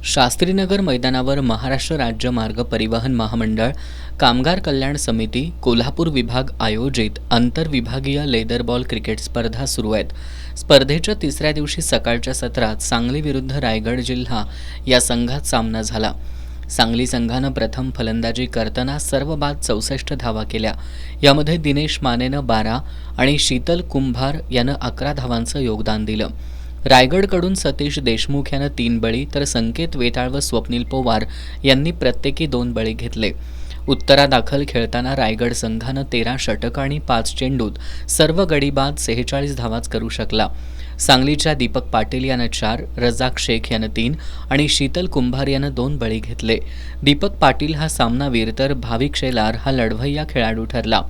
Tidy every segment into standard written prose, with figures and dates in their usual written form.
शास्त्रीनगर मैदानावर महाराष्ट्र राज्य मार्ग परिवहन महामंडळ, कामगार कल्याण समिती, कोल्हापूर विभाग आयोजित आंतरविभागीय लेदरबॉल क्रिकेट स्पर्धा सुरू आहेत. स्पर्धेच्या तिसऱ्या दिवशी सकाळच्या सत्रात सांगली विरुद्ध रायगड जिल्हा या संघात सामना झाला. सांगली संघानं प्रथम फलंदाजी करताना सर्व बाद 64 धावा केल्या. यामध्ये दिनेश मानेनं 12 आणि शीतल कुंभार यानं 11 धावांचं योगदान दिलं. रायगडकडून सतीश देशमुख यानं 3 बळी तर संकेत वेताळ व स्वप्नील पवार यांनी प्रत्येकी 2 बळी घेतले. उत्तरादाखल खेळताना रायगड संघानं 13 षटकं आणि 5 चेंडूत सर्व गडी बाद 46 धावाच करू शकला. सांगलीच्या दीपक पाटील यानं 4, रजाक शेख यानं 3 आणि शीतल कुंभार यानं 2 बळी घेतले. दीपक पाटील हा सामनावीर तर भाविक शेलार हा लढवय्या खेळाडू ठरला.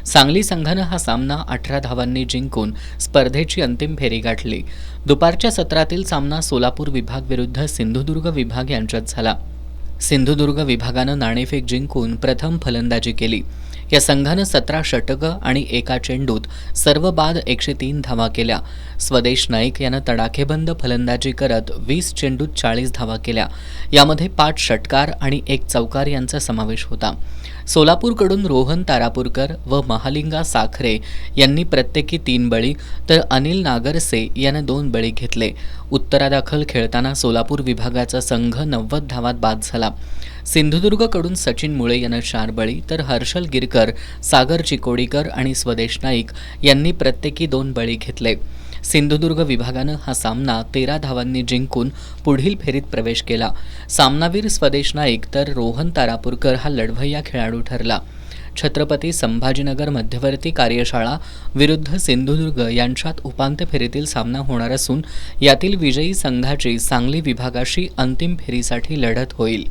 सांगली संघानं हा सामना 18 धावांनी जिंकून स्पर्धेची अंतिम फेरी गाठली. दुपारच्या सत्रातील सामना सोलापूर विभाग विरुद्ध सिंधुदुर्ग विभाग यांच्यात झाला. सिंधुदुर्ग विभागानं नाणेफेक जिंकून प्रथम फलंदाजी केली. या संघानं 17 षटकं आणि एका चेंडूत सर्व बाद 103 धावा केल्या. स्वदेश नाईक यानं तडाखेबंद फलंदाजी करत 20 चेंडूत 40 धावा केल्या. यामध्ये 5 षटकार आणि 1 चौकार यांचा समावेश होता. सोलापूरकडून रोहन तारापूरकर व महालिंगा साखरे यांनी प्रत्येकी 3 बळी तर अनिल नागरसे यानं 2 बळी घेतले. उत्तरादाखल खेळताना सोलापूर विभागाचा संघ 90 धावात बाद झाला. सिंधुदुर्गकडून सचिन मुळे यानं 4 बळी तर हर्षल गिरकर, सागर चिकोडीकर आणि स्वदेश नाईक यांनी प्रत्येकी 2 बळी घेतले. सिंधुदुर्ग विभागानं हा सामना 13 धावांनी जिंकून पुढील फेरीत प्रवेश केला. सामनावीर स्वदेश नाईक तर रोहन तारापूरकर हा लढवय्या खेळाडू ठरला. छत्रपती संभाजीनगर मध्यवर्ती कार्यशाळा विरुद्ध सिंधुदुर्ग यांच्यात उपांत्य फेरीतील सामना होणार असून यातील विजयी संघाची सांगली विभागाशी अंतिम फेरीसाठी लढत होईल.